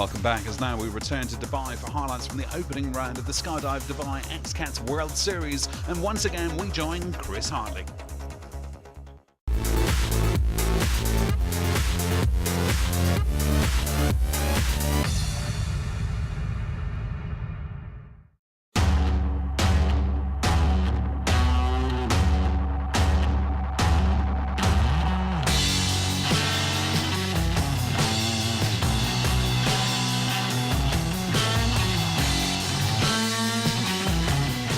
Welcome back, as now we return to Dubai for highlights from the opening round of the Skydive Dubai XCAT World Series, and once again we join Chris Hartley.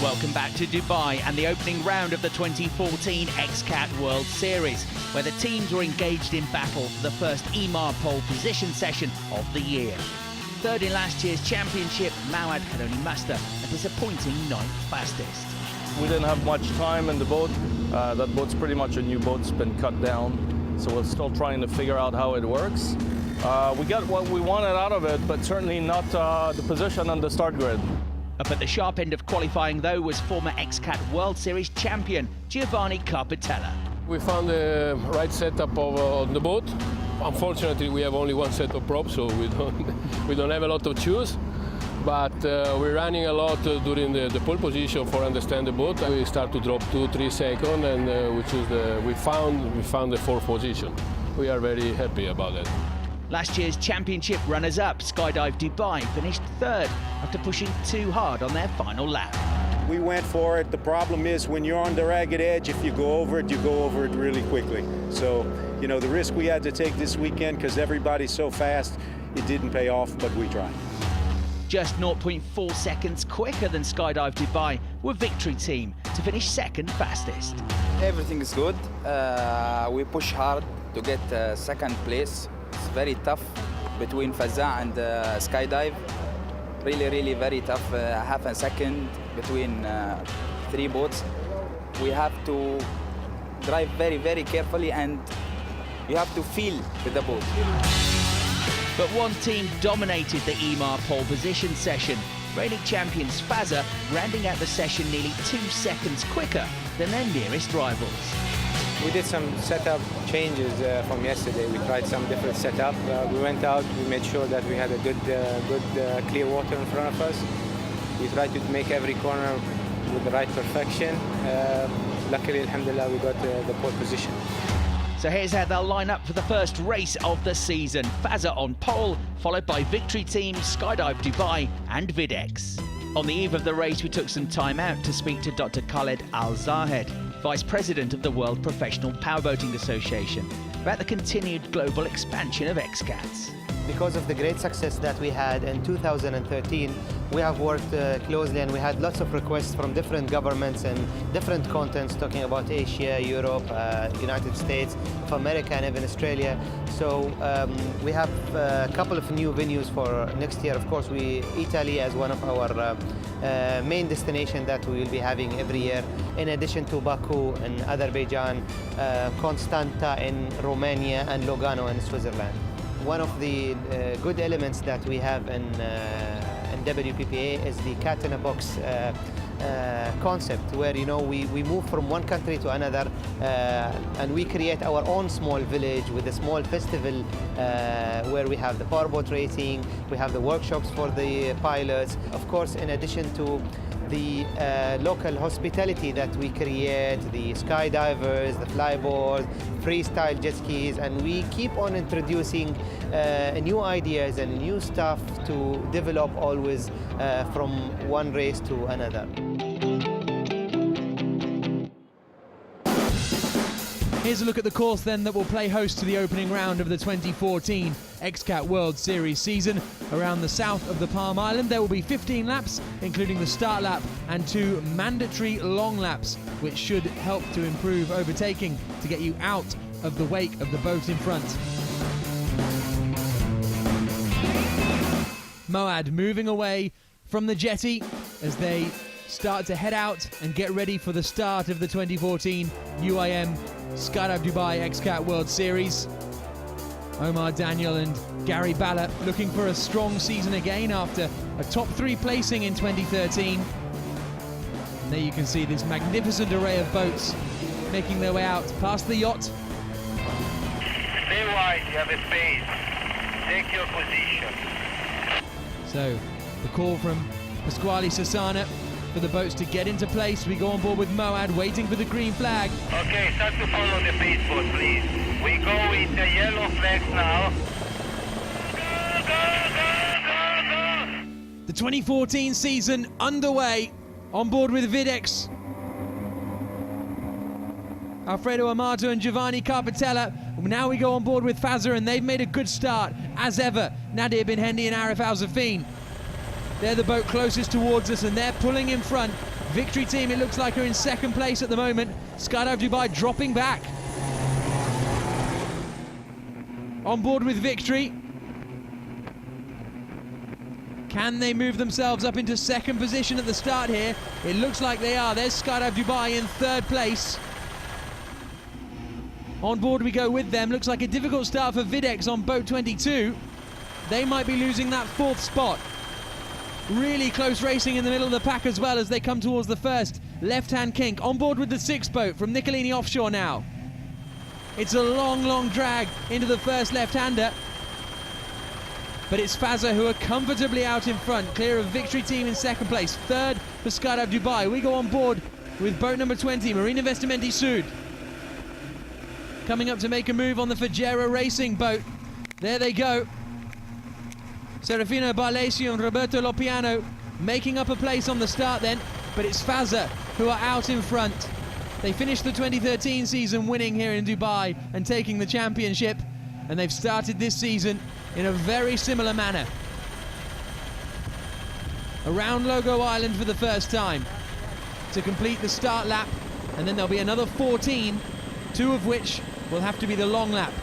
Welcome back to Dubai and the opening round of the 2014 XCAT World Series, where the teams were engaged in battle for the first EMAR pole position session of the year. Third in last year's championship, Mawad had only mustered a disappointing 9th fastest. We didn't have much time in the boat. That boat's pretty much a new boat, it's been cut down, so we're still trying to figure out how it works. We got what we wanted out of it, but certainly not the position on the start grid. Up at the sharp end of qualifying, though, was former XCAT World Series champion Giovanni Carpitella. We found the right setup on the boat. Unfortunately, we have only one set of props, so we don't have a lot of choose. But we're running a lot during the pole position for understand the boat. We start to drop 2-3 seconds, and we found the 4th position. We are very happy about that. Last year's championship runners-up, Skydive Dubai, finished 3rd after pushing too hard on their final lap. We went for it. The problem is when you're on the ragged edge, if you go over it really quickly. So, you know, the risk we had to take this weekend, because everybody's so fast, it didn't pay off, but we tried. Just 0.4 seconds quicker than Skydive Dubai were Victory Team to finish 2nd fastest. Everything is good. We push hard to get 2nd place. It's very tough between Fazza and Skydive. Really very tough. Half a second between 3 boats. We have to drive very carefully, and you have to feel with the boat. But one team dominated the EMAR pole position session. Reigning champions Fazza rounding out the session nearly 2 seconds quicker than their nearest rivals. We did some setup changes from yesterday. We tried some different setup. We went out, we made sure that we had a good clear water in front of us. We tried to make every corner with the right perfection. Luckily, alhamdulillah, we got the pole position. So here's how they'll line up for the first race of the season. Fazza on pole, followed by Victory Team, Skydive Dubai and Videx. On the eve of the race, we took some time out to speak to Dr. Khaled Al-Zahed, Vice President of the World Professional Powerboating Association, about the continued global expansion of XCATs. Because of the great success that we had in 2013, we have worked closely, and we had lots of requests from different governments and different continents talking about Asia, Europe, United States of America, and even Australia. So we have a couple of new venues for next year. Of course, Italy as one of our main destinations that we will be having every year, in addition to Baku and Azerbaijan, Constanta in Romania, and Lugano in Switzerland. One of the good elements that we have in WPPA is the cat in a box concept, where, you know, we move from one country to another, and we create our own small village with a small festival where we have the powerboat racing, we have the workshops for the pilots. Of course, in addition to the local hospitality that we create, the skydivers, the flyboards, freestyle jet skis, and we keep on introducing new ideas and new stuff to develop always from one race to another. Here's a look at the course then that will play host to the opening round of the 2014 XCAT World Series season. Around the south of the Palm Island, there will be 15 laps, including the start lap and 2 mandatory long laps, which should help to improve overtaking to get you out of the wake of the boat in front. Moad moving away from the jetty as they start to head out and get ready for the start of the 2014 UIM Skydive Dubai XCAT World Series. Omar Daniel and Gary Ballard looking for a strong season again after a top 3 placing in 2013. And there you can see this magnificent array of boats making their way out past the yacht. Stay wide, you have a space. Take your position. So the call from Pasquale Sassana for the boats to get into place. We go on board with Moad, waiting for the green flag. Okay, start to follow the pace boat, please. We go with the yellow flags now. The 2014 season underway on board with Videx. Alfredo Amato and Giovanni Carpitella. Now we go on board with Fazza, and they've made a good start, as ever. Nadir Bin Hendi and Arif Al-Zafin. They're the boat closest towards us, and they're pulling in front. Victory Team, it looks like, are in second place at the moment. Skydive Dubai dropping back. On board with Victory. Can they move themselves up into second position at the start here? It looks like they are. There's Skydive Dubai in third place. On board we go with them. Looks like a difficult start for Videx on boat 22. They might be losing that fourth spot. Really close racing in the middle of the pack as well as they come towards the first left-hand kink. On board with the sixth boat from Nicolini Offshore now. It's a long, long drag into the first left-hander. But it's Fazza who are comfortably out in front, clear of Victory Team in second place. Third for Skydive Dubai. We go on board with boat number 20, Marine Investimenti Sud. Coming up to make a move on the Fajera Racing boat. There they go. Serafino Barlesio and Roberto Lopiano making up a place on the start then, but it's Fazza who are out in front. They finished the 2013 season winning here in Dubai and taking the championship, and they've started this season in a very similar manner. Around Logo Island for the first time to complete the start lap, and then there'll be another 14, 2 of which will have to be the long lap.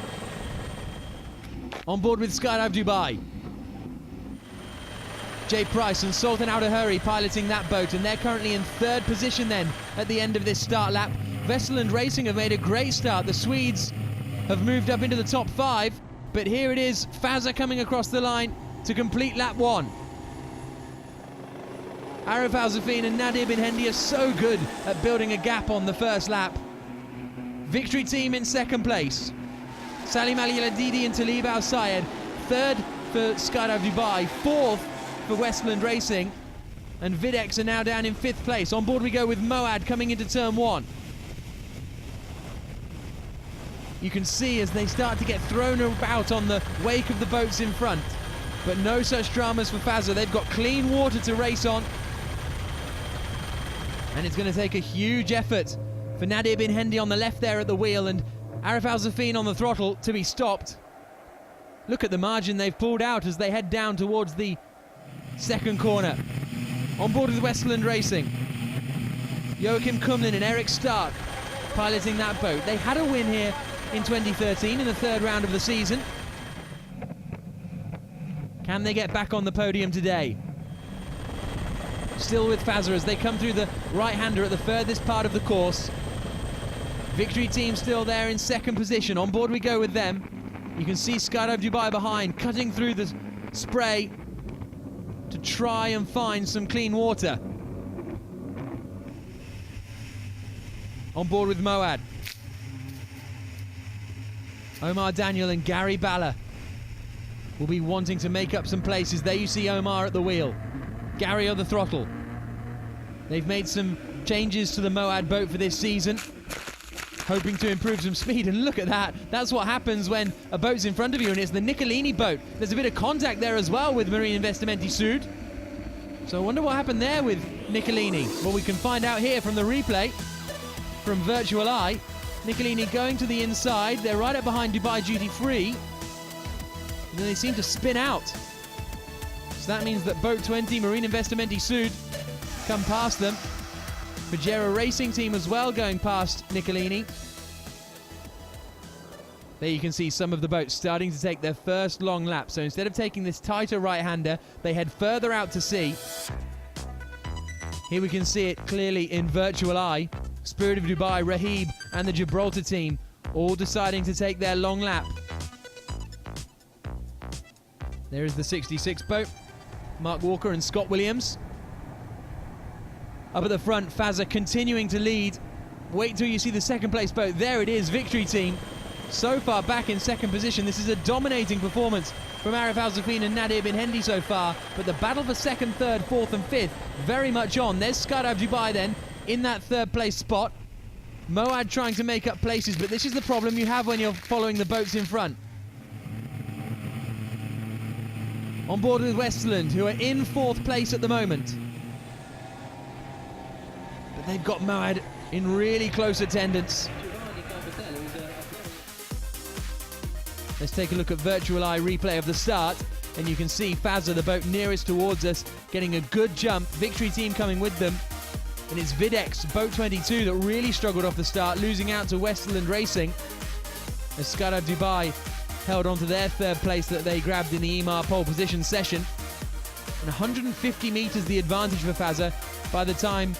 On board with Skydive Dubai. Jay Price and Sultan Outerhurry piloting that boat, and they're currently in third position then at the end of this start lap. Vesseland Racing have made a great start. The Swedes have moved up into the top 5, but here it is, Fazza coming across the line to complete lap 1. Arif Al-Zafin and Nadir Bin Hendi are so good at building a gap on the first lap. Victory Team in second place. Salim Ali Ladidi and Talib Al Sayed. Third for Skydive Dubai. Fourth for Westland Racing. And Videx are now down in fifth place. On board we go with Moad coming into turn 1. You can see as they start to get thrown about on the wake of the boats in front. But no such dramas for Fazza. They've got clean water to race on. And it's going to take a huge effort for Nadir Bin Hendi on the left there at the wheel and Arif Al-Zafin on the throttle to be stopped. Look at the margin they've pulled out as they head down towards the second corner. On board with Westland Racing. Joachim Kumlin and Eric Stark piloting that boat. They had a win here in 2013 in the third round of the season. Can they get back on the podium today? Still with Fazza as they come through the right-hander at the furthest part of the course. Victory Team still there in second position. On board we go with them. You can see Skydive Dubai behind, cutting through the spray to try and find some clean water. On board with Moad. Omar Daniel and Gary Balla will be wanting to make up some places. There you see Omar at the wheel. Gary on the throttle. They've made some changes to the Moad boat for this season, hoping to improve some speed, and look at that. That's what happens when a boat's in front of you, and it's the Nicolini boat. There's a bit of contact there as well with Marine Investimenti Sud. So I wonder what happened there with Nicolini. Well, we can find out here from the replay from Virtual Eye. Nicolini going to the inside. They're right up behind Dubai Duty Free. And then they seem to spin out. So that means that boat 20, Marine Investimenti Sud, come past them. Fajera Racing Team as well going past Nicolini. There you can see some of the boats starting to take their first long lap. So instead of taking this tighter right-hander, they head further out to sea. Here we can see it clearly in Virtual Eye. Spirit of Dubai, Rahib and the Gibraltar team all deciding to take their long lap. There is the 66 boat. Mark Walker and Scott Williams. Up at the front, Fazza continuing to lead. Wait till you see the second place boat. There it is, Victory Team. so far back in second position. This is a dominating performance from Arif Al-Zafin and Nadir bin Hendi so far, but the battle for second, third, fourth and fifth very much on. There's Skydive Dubai then in that third place spot. Moad trying to make up places, but this is the problem you have when you're following the boats in front. On board with Westerland, who are in fourth place at the moment. But they've got Moad in really close attendance. Let's take a look at virtual eye replay of the start, and you can see Fazza, the boat nearest towards us, getting a good jump. Victory Team coming with them. And it's Videx, boat 22, that really struggled off the start, losing out to Westerland Racing. As Skydive Dubai held on to their third place that they grabbed in the EMAR pole position session. And 150 metres the advantage for Fazza by the time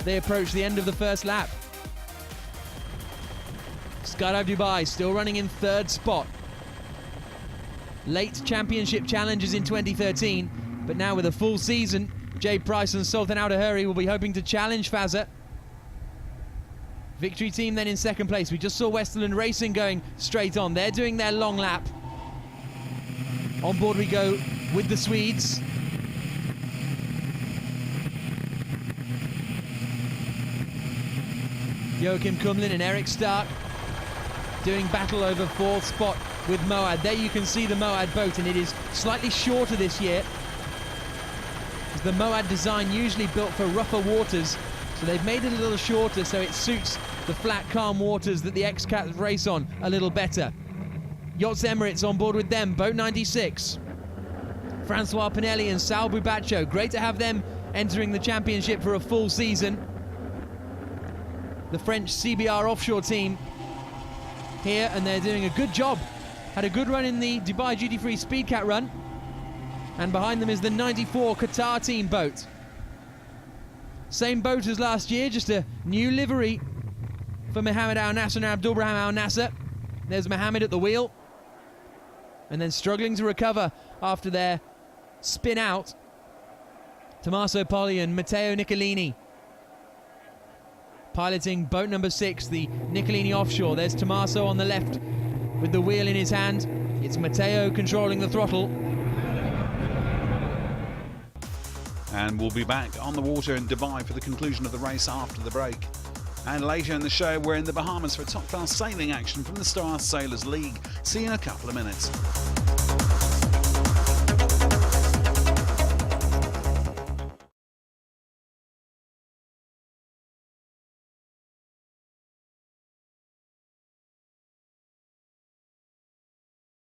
they approach the end of the first lap. Skydive Dubai still running in third spot. Late championship challenges in 2013, but now with a full season, Jay Price and Sultan Al-Daheri will be hoping to challenge Fazza. Victory Team then in second place. We just saw Westerland Racing going straight on. They're doing their long lap. On board we go with the Swedes. Joachim Kumlin and Eric Stark doing battle over fourth spot with Moad. There you can see the Moad boat, and it is slightly shorter this year. The Moad design usually built for rougher waters, so they've made it a little shorter so it suits the flat, calm waters that the XCAT race on a little better. Yachts Emirates on board with them, boat 96. Francois Pinelli and Sal Bubaccio, great to have them entering the championship for a full season. The French CBR offshore team here, and they're doing a good job. Had a good run in the Dubai duty-free Speedcat run. And behind them is the 94 Qatar team boat. Same boat as last year, just a new livery for Mohammed Al Nasser and Abdulrahman Al Nasser. There's Mohammed at the wheel. And then struggling to recover after their spin out, Tommaso Poli and Matteo Nicolini. Piloting boat number 6, the Nicolini offshore. There's Tommaso on the left with the wheel in his hand. It's Matteo controlling the throttle. And we'll be back on the water in Dubai for the conclusion of the race after the break. And later in the show, we're in the Bahamas for top-class sailing action from the Star Sailors League. See you in a couple of minutes.